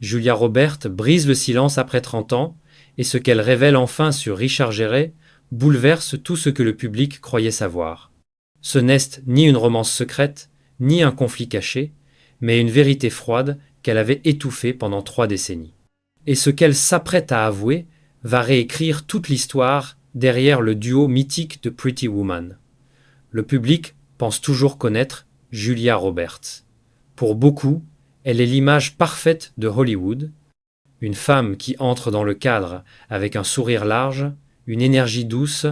Julia Roberts brise le silence après 30 ans, et ce qu'elle révèle enfin sur Richard Gere bouleverse tout ce que le public croyait savoir. Ce n'est ni une romance secrète, ni un conflit caché, mais une vérité froide qu'elle avait étouffée pendant 3 décennies. Et ce qu'elle s'apprête à avouer va réécrire toute l'histoire derrière le duo mythique de Pretty Woman. Le public pense toujours connaître Julia Roberts. Pour beaucoup, elle est l'image parfaite de Hollywood, une femme qui entre dans le cadre avec un sourire large, une énergie douce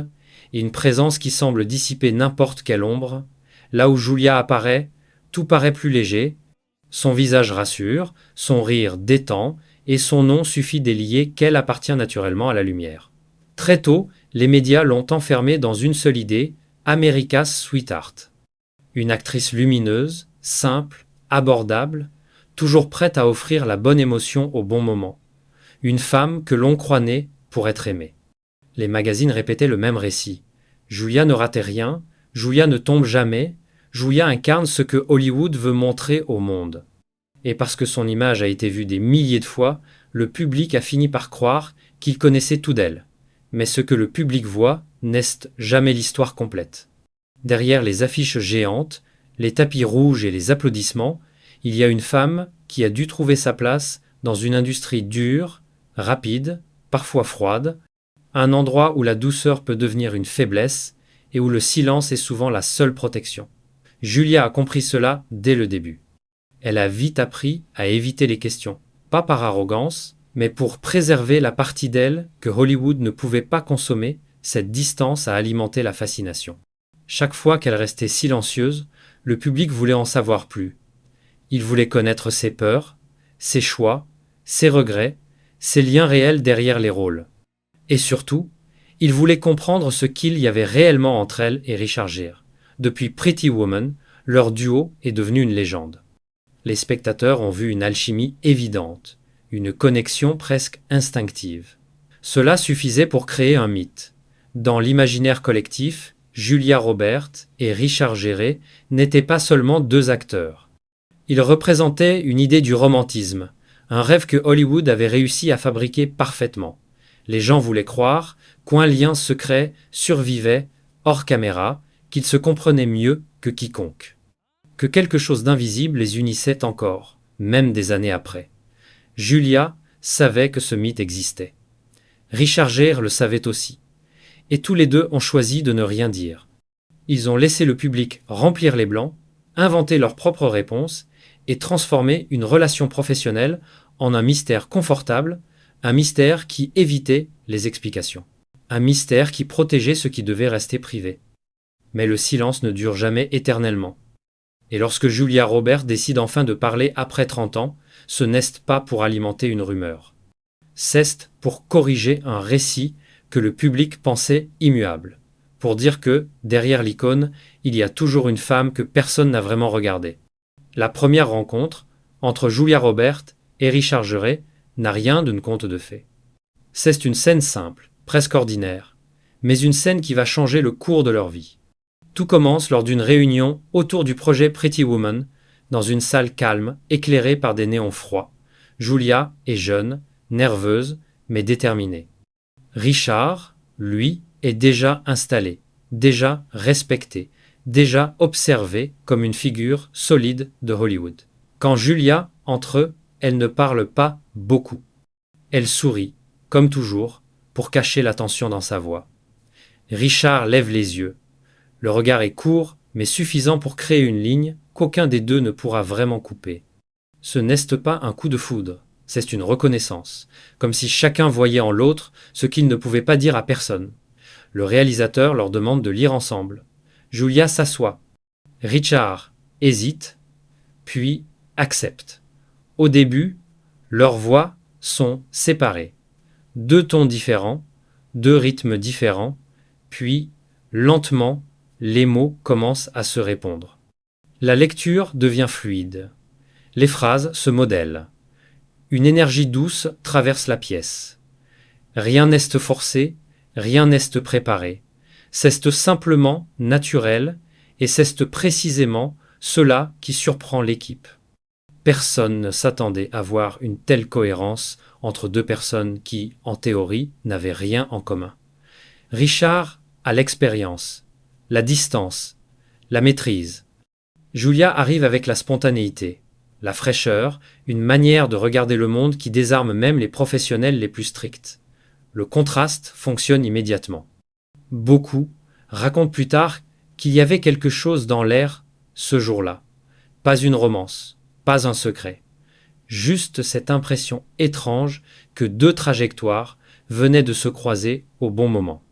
et une présence qui semble dissiper n'importe quelle ombre. Là où Julia apparaît, tout paraît plus léger, son visage rassure, son rire détend et son nom suffit d'élier qu'elle appartient naturellement à la lumière. Très tôt, les médias l'ont enfermée dans une seule idée, America's Sweetheart. Une actrice lumineuse, simple, abordable, toujours prête à offrir la bonne émotion au bon moment. Une femme que l'on croit née pour être aimée. Les magazines répétaient le même récit. Julia ne ratait rien, Julia ne tombe jamais, Julia incarne ce que Hollywood veut montrer au monde. Et parce que son image a été vue des milliers de fois, le public a fini par croire qu'il connaissait tout d'elle. Mais ce que le public voit n'est jamais l'histoire complète. Derrière les affiches géantes, les tapis rouges et les applaudissements, il y a une femme qui a dû trouver sa place dans une industrie dure, rapide, parfois froide, un endroit où la douceur peut devenir une faiblesse et où le silence est souvent la seule protection. Julia a compris cela dès le début. Elle a vite appris à éviter les questions, pas par arrogance, mais pour préserver la partie d'elle que Hollywood ne pouvait pas consommer. Cette distance a alimenté la fascination. Chaque fois qu'elle restait silencieuse, le public voulait en savoir plus. Il voulait connaître ses peurs, ses choix, ses regrets, ses liens réels derrière les rôles. Et surtout, il voulait comprendre ce qu'il y avait réellement entre elle et Richard Gere. Depuis Pretty Woman, leur duo est devenu une légende. Les spectateurs ont vu une alchimie évidente, une connexion presque instinctive. Cela suffisait pour créer un mythe. Dans l'imaginaire collectif, Julia Roberts et Richard Gere n'étaient pas seulement 2 acteurs. Ils représentaient une idée du romantisme, un rêve que Hollywood avait réussi à fabriquer parfaitement. Les gens voulaient croire qu'un lien secret survivait, hors caméra, qu'ils se comprenaient mieux que quiconque. Que quelque chose d'invisible les unissait encore, même des années après. Julia savait que ce mythe existait. Richard Gere le savait aussi. Et tous les deux ont choisi de ne rien dire. Ils ont laissé le public remplir les blancs, inventer leurs propres réponses et transformer une relation professionnelle en un mystère confortable, un mystère qui évitait les explications. Un mystère qui protégeait ce qui devait rester privé. Mais le silence ne dure jamais éternellement. Et lorsque Julia Roberts décide enfin de parler après 30 ans, ce n'est pas pour alimenter une rumeur. C'est pour corriger un récit que le public pensait immuable. Pour dire que, derrière l'icône, il y a toujours une femme que personne n'a vraiment regardée. La première rencontre, entre Julia Roberts et Richard Gere, n'a rien d'une conte de fées. C'est une scène simple, presque ordinaire, mais une scène qui va changer le cours de leur vie. Tout commence lors d'une réunion autour du projet Pretty Woman, dans une salle calme, éclairée par des néons froids. Julia est jeune, nerveuse, mais déterminée. Richard, lui, est déjà installé, déjà respecté, déjà observé comme une figure solide de Hollywood. Quand Julia entre eux, elle ne parle pas beaucoup. Elle sourit, comme toujours, pour cacher la tension dans sa voix. Richard lève les yeux. Le regard est court, mais suffisant pour créer une ligne qu'aucun des deux ne pourra vraiment couper. Ce n'est pas un coup de foudre, c'est une reconnaissance, comme si chacun voyait en l'autre ce qu'il ne pouvait pas dire à personne. Le réalisateur leur demande de lire ensemble. Julia s'assoit. Richard hésite, puis accepte. Au début, leurs voix sont séparées. 2 tons différents, 2 rythmes différents, puis, lentement, les mots commencent à se répondre. La lecture devient fluide. Les phrases se modèlent. Une énergie douce traverse la pièce. Rien n'est forcé, rien n'est préparé. C'est simplement naturel et c'est précisément cela qui surprend l'équipe. Personne ne s'attendait à voir une telle cohérence entre deux personnes qui, en théorie, n'avaient rien en commun. Richard a l'expérience, la distance, la maîtrise. Julia arrive avec la spontanéité, la fraîcheur, une manière de regarder le monde qui désarme même les professionnels les plus stricts. Le contraste fonctionne immédiatement. Beaucoup racontent plus tard qu'il y avait quelque chose dans l'air ce jour-là. Pas une romance, pas un secret. Juste cette impression étrange que deux trajectoires venaient de se croiser au bon moment.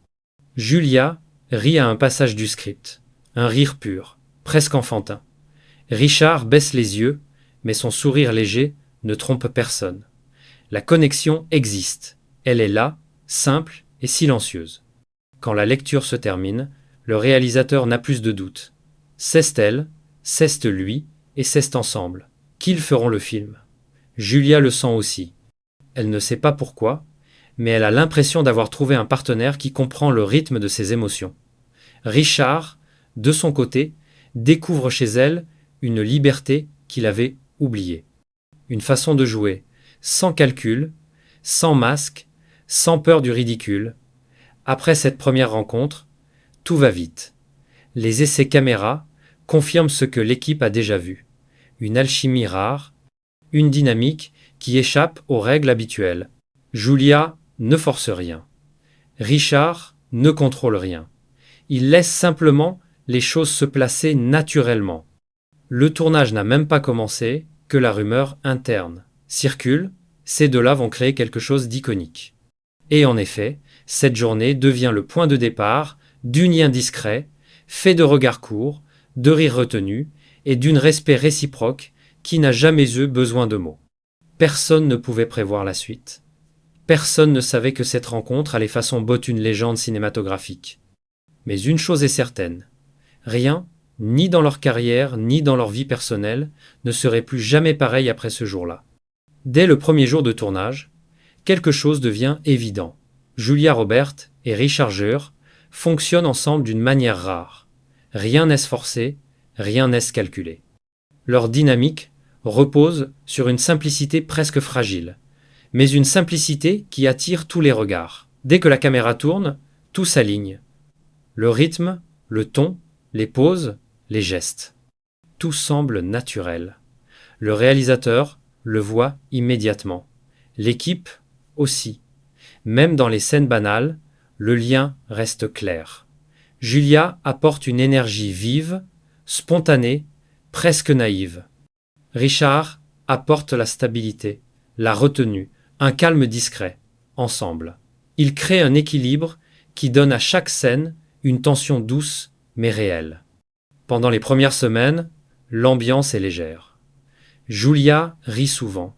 Julia rit à un passage du script, un rire pur, presque enfantin. Richard baisse les yeux, mais son sourire léger ne trompe personne. La connexion existe, elle est là, simple et silencieuse. Quand la lecture se termine, le réalisateur n'a plus de doute. C'est-elle, c'est lui, et c'est ensemble qu'ils feront le film. Julia le sent aussi. Elle ne sait pas pourquoi, mais elle a l'impression d'avoir trouvé un partenaire qui comprend le rythme de ses émotions. Richard, de son côté, découvre chez elle une liberté qu'il avait oubliée. Une façon de jouer, sans calcul, sans masque, sans peur du ridicule. Après cette première rencontre, tout va vite. Les essais caméra confirment ce que l'équipe a déjà vu. Une alchimie rare, une dynamique qui échappe aux règles habituelles. Julia ne force rien. Richard ne contrôle rien. Il laisse simplement les choses se placer naturellement. Le tournage n'a même pas commencé que la rumeur interne circule, ces deux-là vont créer quelque chose d'iconique. Et en effet, cette journée devient le point de départ d'une lien discret, fait de regards courts, de rires retenus et d'une respect réciproque qui n'a jamais eu besoin de mots. Personne ne pouvait prévoir la suite. Personne ne savait que cette rencontre allait façon botte une légende cinématographique. Mais une chose est certaine, rien, ni dans leur carrière, ni dans leur vie personnelle, ne serait plus jamais pareil après ce jour-là. Dès le premier jour de tournage, quelque chose devient évident. Julia Roberts et Richard Gere fonctionnent ensemble d'une manière rare. Rien n'est forcé, rien n'est calculé. Leur dynamique repose sur une simplicité presque fragile, mais une simplicité qui attire tous les regards. Dès que la caméra tourne, tout s'aligne. Le rythme, le ton, les pauses, les gestes. Tout semble naturel. Le réalisateur le voit immédiatement. L'équipe aussi. Même dans les scènes banales, le lien reste clair. Julia apporte une énergie vive, spontanée, presque naïve. Richard apporte la stabilité, la retenue, un calme discret, ensemble. Ils créent un équilibre qui donne à chaque scène une tension douce mais réelle. Pendant les premières semaines, l'ambiance est légère. Julia rit souvent.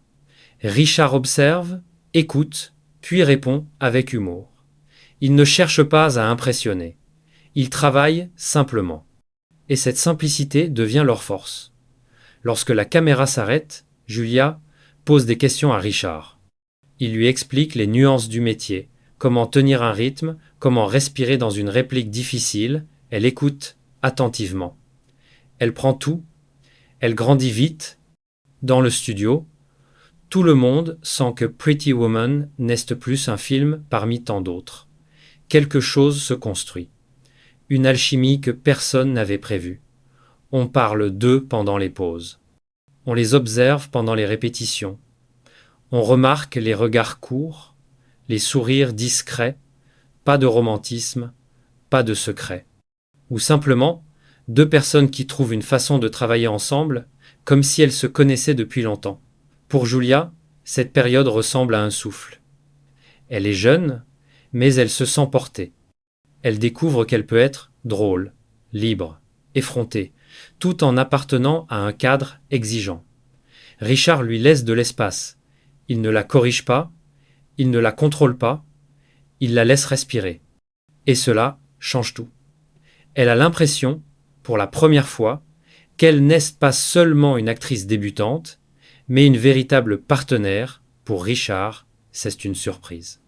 Richard observe, écoute, puis répond avec humour. Il ne cherche pas à impressionner. Il travaille simplement. Et cette simplicité devient leur force. Lorsque la caméra s'arrête, Julia pose des questions à Richard. Il lui explique les nuances du métier, comment tenir un rythme, comment respirer dans une réplique difficile. Elle écoute attentivement. Elle prend tout. Elle grandit vite. Dans le studio, tout le monde sent que Pretty Woman n'est plus un film parmi tant d'autres. Quelque chose se construit. Une alchimie que personne n'avait prévue. On parle d'eux pendant les pauses. On les observe pendant les répétitions. On remarque les regards courts, les sourires discrets, pas de romantisme, pas de secret. Ou simplement, deux personnes qui trouvent une façon de travailler ensemble, comme si elles se connaissaient depuis longtemps. Pour Julia, cette période ressemble à un souffle. Elle est jeune, mais elle se sent portée. Elle découvre qu'elle peut être drôle, libre, effrontée, tout en appartenant à un cadre exigeant. Richard lui laisse de l'espace. Il ne la corrige pas, il ne la contrôle pas, il la laisse respirer. Et cela change tout. Elle a l'impression, pour la première fois, qu'elle n'est pas seulement une actrice débutante, mais une véritable partenaire. Pour Richard, c'est une surprise.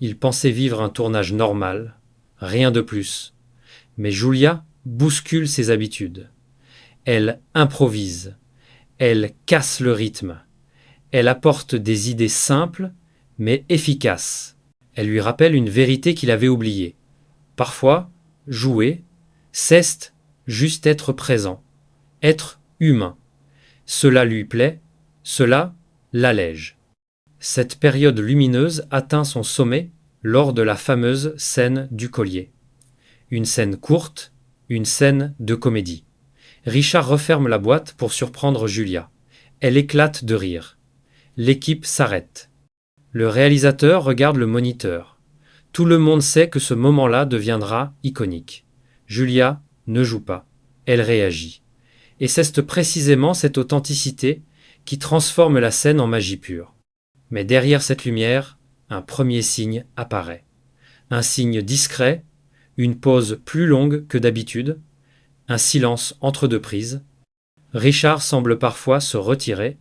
Il pensait vivre un tournage normal, rien de plus. Mais Julia bouscule ses habitudes. Elle improvise. Elle casse le rythme. Elle apporte des idées simples, mais efficaces. Elle lui rappelle une vérité qu'il avait oubliée. Parfois, jouer, c'est juste être présent, être humain. Cela lui plaît, cela l'allège. Cette période lumineuse atteint son sommet lors de la fameuse scène du collier. Une scène courte, une scène de comédie. Richard referme la boîte pour surprendre Julia. Elle éclate de rire. L'équipe s'arrête. Le réalisateur regarde le moniteur. Tout le monde sait que ce moment-là deviendra iconique. Julia ne joue pas. Elle réagit. Et c'est précisément cette authenticité qui transforme la scène en magie pure. Mais derrière cette lumière, un premier signe apparaît. Un signe discret, une pause plus longue que d'habitude, un silence entre deux prises. Richard semble parfois se retirer,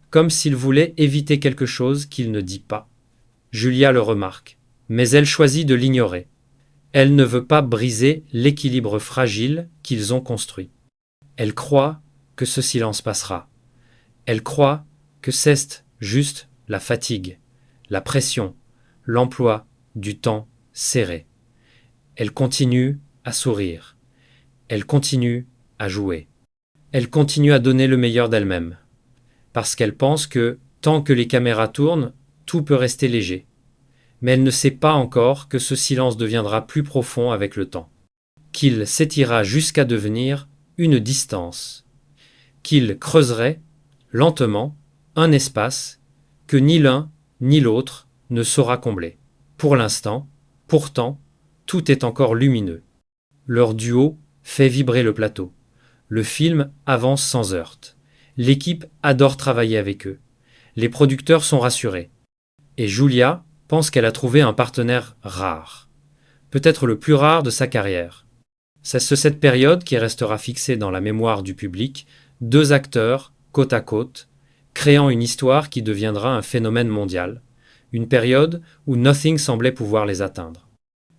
comme s'il voulait éviter quelque chose qu'il ne dit pas. Julia le remarque, mais elle choisit de l'ignorer. Elle ne veut pas briser l'équilibre fragile qu'ils ont construit. Elle croit que ce silence passera. Elle croit que c'est juste la fatigue, la pression, l'emploi du temps serré. Elle continue à sourire. Elle continue à jouer. Elle continue à donner le meilleur d'elle-même. Parce qu'elle pense que, tant que les caméras tournent, tout peut rester léger. Mais elle ne sait pas encore que ce silence deviendra plus profond avec le temps. Qu'il s'étira jusqu'à devenir une distance. Qu'il creuserait, lentement, un espace que ni l'un ni l'autre ne saura combler. Pour l'instant, pourtant, tout est encore lumineux. Leur duo fait vibrer le plateau. Le film avance sans heurte. L'équipe adore travailler avec eux. Les producteurs sont rassurés. Et Julia pense qu'elle a trouvé un partenaire rare. Peut-être le plus rare de sa carrière. C'est cette période qui restera fixée dans la mémoire du public, deux acteurs, côte à côte, créant une histoire qui deviendra un phénomène mondial. Une période où Nothing semblait pouvoir les atteindre.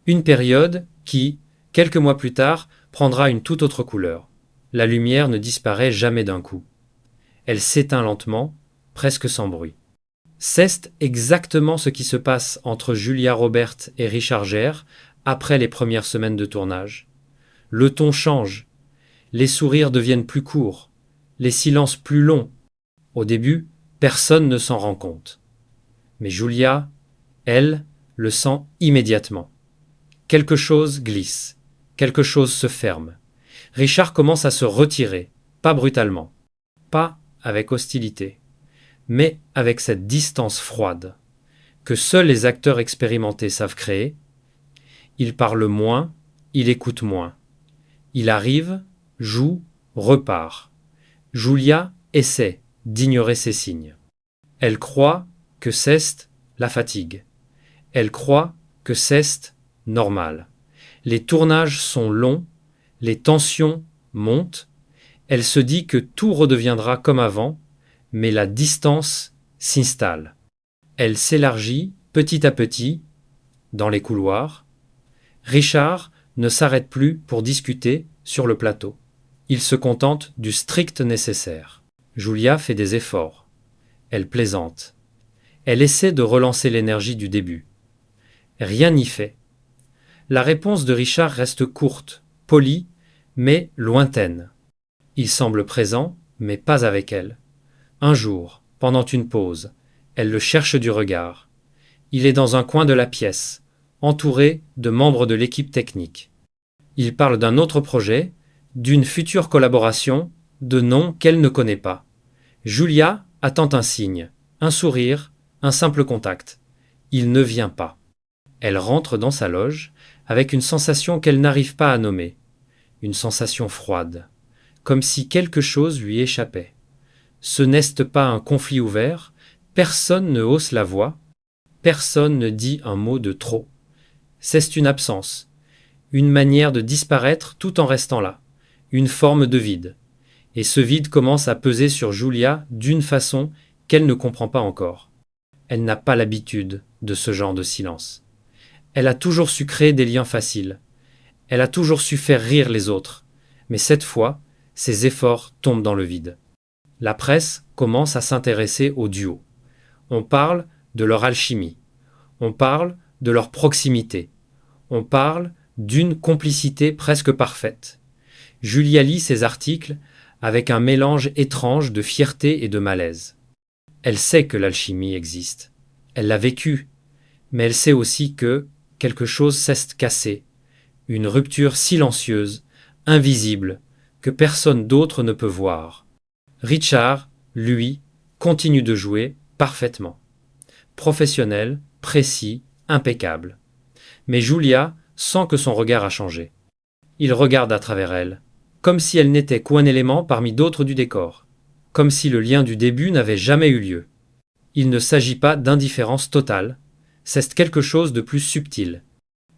Une période qui, quelques mois plus tard, prendra une toute autre couleur. La lumière ne disparaît jamais d'un coup. Elle s'éteint lentement, presque sans bruit. C'est exactement ce qui se passe entre Julia Roberts et Richard Gere après les premières semaines de tournage. Le ton change, les sourires deviennent plus courts, les silences plus longs. Au début, personne ne s'en rend compte. Mais Julia, elle, le sent immédiatement. Quelque chose glisse, quelque chose se ferme. Richard commence à se retirer, pas brutalement, pas avec hostilité, mais avec cette distance froide que seuls les acteurs expérimentés savent créer. Il parle moins, il écoute moins. Il arrive, joue, repart. Julia essaie d'ignorer ces signes. Elle croit que c'est la fatigue. Elle croit que c'est normal. Les tournages sont longs, les tensions montent. Elle se dit que tout redeviendra comme avant, mais la distance s'installe. Elle s'élargit petit à petit dans les couloirs. Richard ne s'arrête plus pour discuter sur le plateau. Il se contente du strict nécessaire. Julia fait des efforts. Elle plaisante. Elle essaie de relancer l'énergie du début. Rien n'y fait. La réponse de Richard reste courte, polie, mais lointaine. Il semble présent, mais pas avec elle. Un jour, pendant une pause, elle le cherche du regard. Il est dans un coin de la pièce, entouré de membres de l'équipe technique. Il parle d'un autre projet, d'une future collaboration, de noms qu'elle ne connaît pas. Julia attend un signe, un sourire, un simple contact. Il ne vient pas. Elle rentre dans sa loge avec une sensation qu'elle n'arrive pas à nommer. Une sensation froide, comme si quelque chose lui échappait. Ce n'est pas un conflit ouvert, personne ne hausse la voix, personne ne dit un mot de trop. C'est une absence, une manière de disparaître tout en restant là, une forme de vide. Et ce vide commence à peser sur Julia d'une façon qu'elle ne comprend pas encore. Elle n'a pas l'habitude de ce genre de silence. Elle a toujours su créer des liens faciles. Elle a toujours su faire rire les autres. Mais cette fois, ses efforts tombent dans le vide. La presse commence à s'intéresser au duo. On parle de leur alchimie. On parle de leur proximité. On parle d'une complicité presque parfaite. Julia lit ces articles avec un mélange étrange de fierté et de malaise. Elle sait que l'alchimie existe. Elle l'a vécue. Mais elle sait aussi que quelque chose s'est cassé. Une rupture silencieuse, invisible, que personne d'autre ne peut voir. Richard, lui, continue de jouer parfaitement. Professionnel, précis, impeccable. Mais Julia sent que son regard a changé. Il regarde à travers elle, comme si elle n'était qu'un élément parmi d'autres du décor, comme si le lien du début n'avait jamais eu lieu. Il ne s'agit pas d'indifférence totale, c'est quelque chose de plus subtil,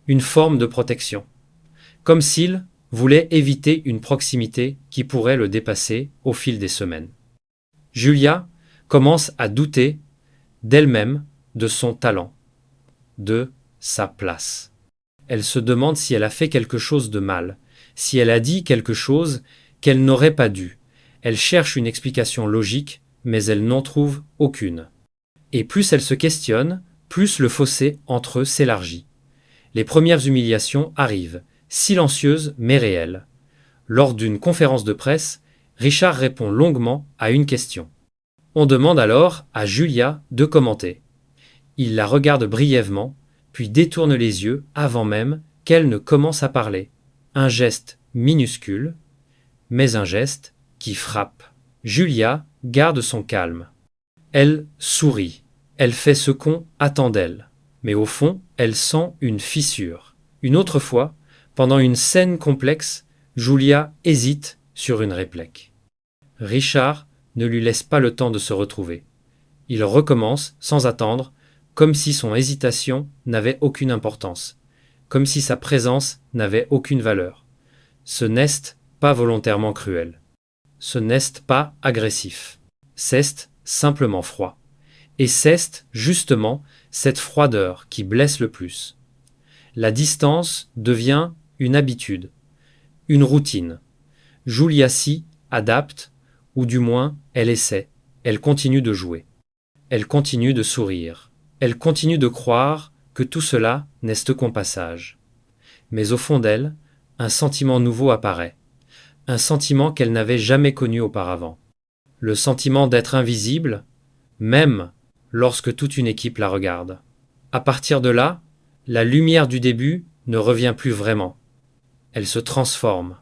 une forme de protection, comme s'il voulait éviter une proximité qui pourrait le dépasser au fil des semaines. Julia commence à douter d'elle-même, de son talent, de sa place. Elle se demande si elle a fait quelque chose de mal, si elle a dit quelque chose qu'elle n'aurait pas dû. Elle cherche une explication logique, mais elle n'en trouve aucune. Et plus elle se questionne, plus le fossé entre eux s'élargit. Les premières humiliations arrivent, silencieuses mais réelles. Lors d'une conférence de presse, Richard répond longuement à une question. On demande alors à Julia de commenter. Il la regarde brièvement, puis détourne les yeux avant même qu'elle ne commence à parler. Un geste minuscule, mais un geste qui frappe. Julia garde son calme. Elle sourit. Elle fait ce qu'on attend d'elle. Mais au fond, elle sent une fissure. Une autre fois, pendant une scène complexe, Julia hésite sur une réplique. Richard ne lui laisse pas le temps de se retrouver. Il recommence, sans attendre, comme si son hésitation n'avait aucune importance, comme si sa présence n'avait aucune valeur. Ce n'est pas volontairement cruel. Ce n'est pas agressif. C'est simplement froid. Et c'est justement cette froideur qui blesse le plus. La distance devient une habitude, une routine. Julia s'y adapte, ou du moins elle essaie, elle continue de jouer. Elle continue de sourire. Elle continue de croire que tout cela n'est qu'un passage. Mais au fond d'elle, un sentiment nouveau apparaît. Un sentiment qu'elle n'avait jamais connu auparavant. Le sentiment d'être invisible, même lorsque toute une équipe la regarde. À partir de là, la lumière du début ne revient plus vraiment. Elle se transforme.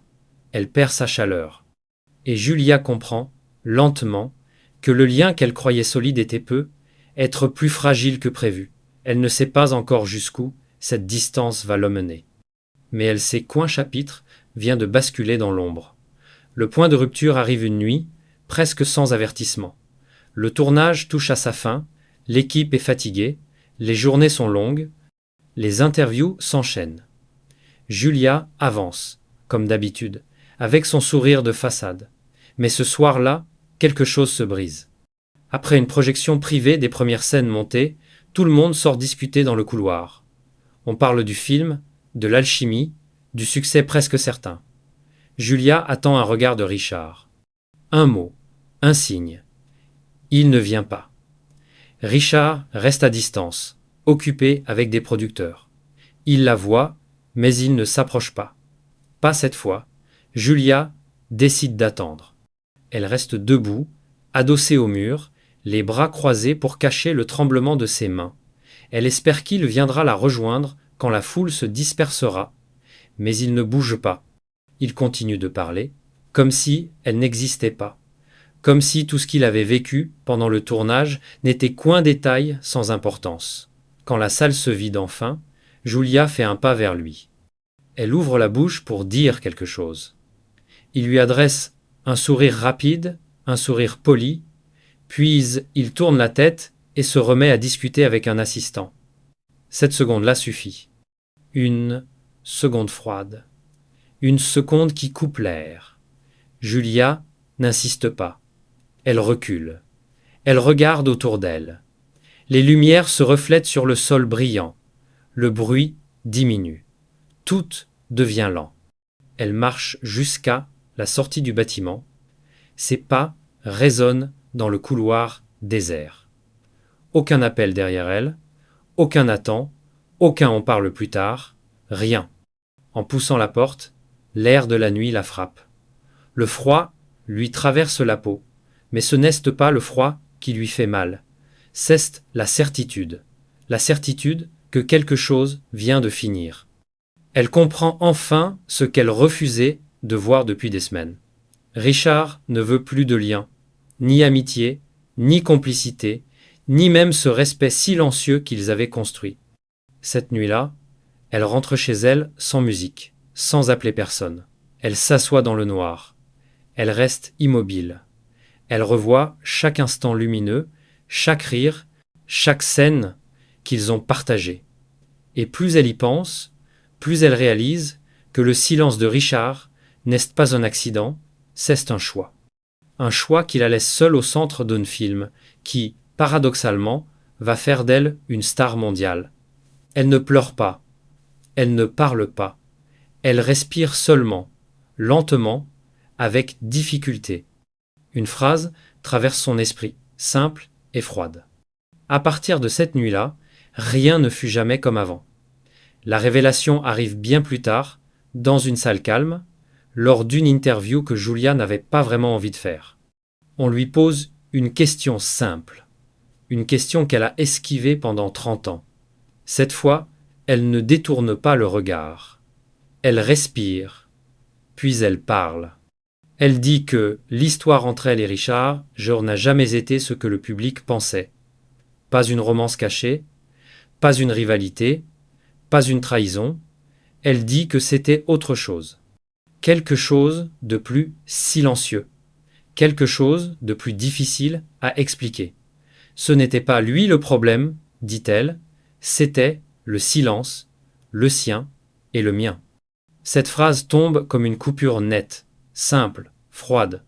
Elle perd sa chaleur. Et Julia comprend, lentement, que le lien qu'elle croyait solide était peu, être plus fragile que prévu. Elle ne sait pas encore jusqu'où cette distance va l'emmener. Mais elle sait qu'un chapitre vient de basculer dans l'ombre. Le point de rupture arrive une nuit, presque sans avertissement. Le tournage touche à sa fin, l'équipe est fatiguée, les journées sont longues, les interviews s'enchaînent. Julia avance, comme d'habitude, avec son sourire de façade. Mais ce soir-là, quelque chose se brise. Après une projection privée des premières scènes montées, tout le monde sort discuter dans le couloir. On parle du film, de l'alchimie, du succès presque certain. Julia attend un regard de Richard. Un mot, un signe. Il ne vient pas. Richard reste à distance, occupé avec des producteurs. Il la voit, mais il ne s'approche pas. Pas cette fois. Julia décide d'attendre. Elle reste debout, adossée au mur, les bras croisés pour cacher le tremblement de ses mains. Elle espère qu'il viendra la rejoindre quand la foule se dispersera, mais il ne bouge pas. Il continue de parler, comme si elle n'existait pas, comme si tout ce qu'il avait vécu pendant le tournage n'était qu'un détail sans importance. Quand la salle se vide enfin, Julia fait un pas vers lui. Elle ouvre la bouche pour dire quelque chose. Il lui adresse un sourire rapide, un sourire poli, puis il tourne la tête et se remet à discuter avec un assistant. Cette seconde-là suffit. Une seconde froide. Une seconde qui coupe l'air. Julia n'insiste pas. Elle recule. Elle regarde autour d'elle. Les lumières se reflètent sur le sol brillant. Le bruit diminue. Tout devient lent. Elle marche jusqu'à la sortie du bâtiment. Ses pas résonne dans le couloir désert. Aucun appel derrière elle, aucun attend, aucun on parle plus tard, rien. En poussant la porte, l'air de la nuit la frappe. Le froid lui traverse la peau, mais ce n'est pas le froid qui lui fait mal, c'est la certitude que quelque chose vient de finir. Elle comprend enfin ce qu'elle refusait de voir depuis des semaines. Richard ne veut plus de lien, ni amitié, ni complicité, ni même ce respect silencieux qu'ils avaient construit. Cette nuit-là, elle rentre chez elle sans musique, sans appeler personne. Elle s'assoit dans le noir. Elle reste immobile. Elle revoit chaque instant lumineux, chaque rire, chaque scène qu'ils ont partagée. Et plus elle y pense, plus elle réalise que le silence de Richard n'est pas un accident, c'est un choix. Un choix qui la laisse seule au centre d'un film qui, paradoxalement, va faire d'elle une star mondiale. Elle ne pleure pas, elle ne parle pas, elle respire seulement, lentement, avec difficulté. Une phrase traverse son esprit, simple et froide. À partir de cette nuit-là, rien ne fut jamais comme avant. La révélation arrive bien plus tard, dans une salle calme, lors d'une interview que Julia n'avait pas vraiment envie de faire. On lui pose une question simple, une question qu'elle a esquivée pendant 30 ans. Cette fois, elle ne détourne pas le regard. Elle respire, puis elle parle. Elle dit que l'histoire entre elle et Richard n'a jamais été ce que le public pensait. Pas une romance cachée, pas une rivalité, pas une trahison. Elle dit que c'était autre chose. Quelque chose de plus silencieux. Quelque chose de plus difficile à expliquer. Ce n'était pas lui le problème, dit-elle, c'était le silence, le sien et le mien. Cette phrase tombe comme une coupure nette, simple, froide.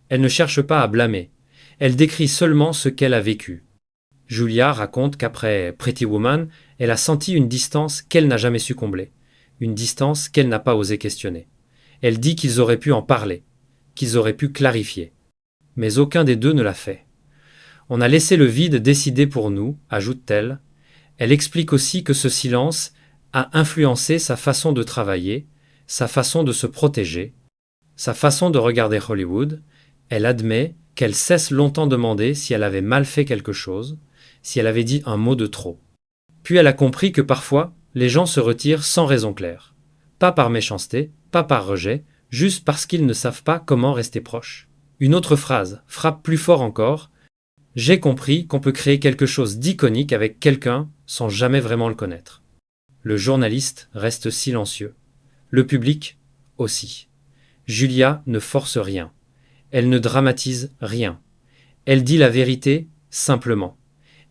Elle ne cherche pas à blâmer. Elle décrit seulement ce qu'elle a vécu. Julia raconte qu'après Pretty Woman, elle a senti une distance qu'elle n'a jamais su combler, une distance qu'elle n'a pas osé questionner. Elle dit qu'ils auraient pu en parler, qu'ils auraient pu clarifier. Mais aucun des deux ne l'a fait. On a laissé le vide décider pour nous, ajoute-t-elle. Elle explique aussi que ce silence a influencé sa façon de travailler, sa façon de se protéger, sa façon de regarder Hollywood. Elle admet qu'elle s'est longtemps demandé si elle avait mal fait quelque chose, si elle avait dit un mot de trop. Puis elle a compris que parfois, les gens se retirent sans raison claire. Pas par méchanceté, pas par rejet, juste parce qu'ils ne savent pas comment rester proches. Une autre phrase frappe plus fort encore. J'ai compris qu'on peut créer quelque chose d'iconique avec quelqu'un sans jamais vraiment le connaître. Le journaliste reste silencieux. Le public aussi. Julia ne force rien. Elle ne dramatise rien. Elle dit la vérité simplement.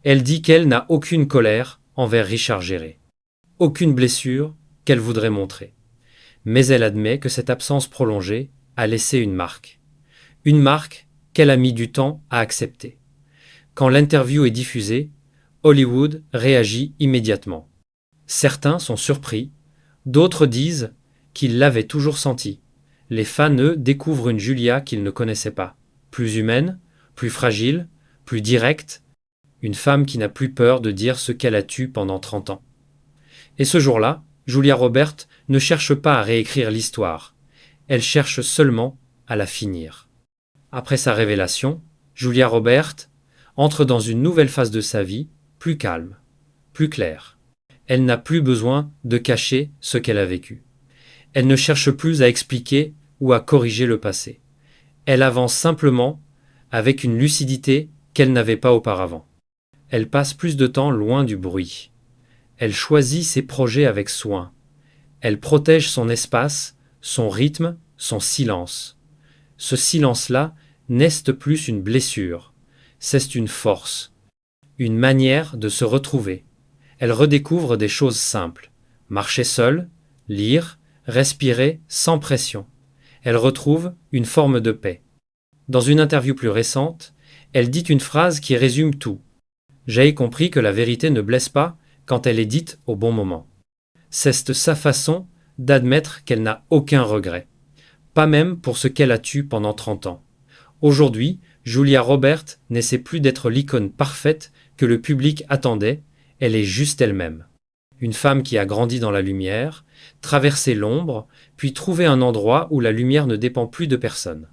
Elle dit qu'elle n'a aucune colère envers Richard Gere. Aucune blessure qu'elle voudrait montrer. Mais elle admet que cette absence prolongée a laissé une marque. Une marque qu'elle a mis du temps à accepter. Quand l'interview est diffusée, Hollywood réagit immédiatement. Certains sont surpris, d'autres disent qu'ils l'avaient toujours senti. Les fans, eux, découvrent une Julia qu'ils ne connaissaient pas. Plus humaine, plus fragile, plus directe, une femme qui n'a plus peur de dire ce qu'elle a tué pendant 30 ans. Et ce jour-là, Julia Roberts ne cherche pas à réécrire l'histoire, elle cherche seulement à la finir. Après sa révélation, Julia Roberts entre dans une nouvelle phase de sa vie, plus calme, plus claire. Elle n'a plus besoin de cacher ce qu'elle a vécu. Elle ne cherche plus à expliquer ou à corriger le passé. Elle avance simplement avec une lucidité qu'elle n'avait pas auparavant. Elle passe plus de temps loin du bruit. Elle choisit ses projets avec soin. Elle protège son espace, son rythme, son silence. Ce silence-là n'est plus une blessure, c'est une force, une manière de se retrouver. Elle redécouvre des choses simples. Marcher seule, lire, respirer sans pression. Elle retrouve une forme de paix. Dans une interview plus récente, elle dit une phrase qui résume tout. J'ai compris que la vérité ne blesse pas quand elle est dite au bon moment. C'est sa façon d'admettre qu'elle n'a aucun regret. Pas même pour ce qu'elle a tué pendant 30 ans. Aujourd'hui, Julia Roberts n'essaie plus d'être l'icône parfaite que le public attendait, elle est juste elle-même. Une femme qui a grandi dans la lumière, traversé l'ombre, puis trouvé un endroit où la lumière ne dépend plus de personne.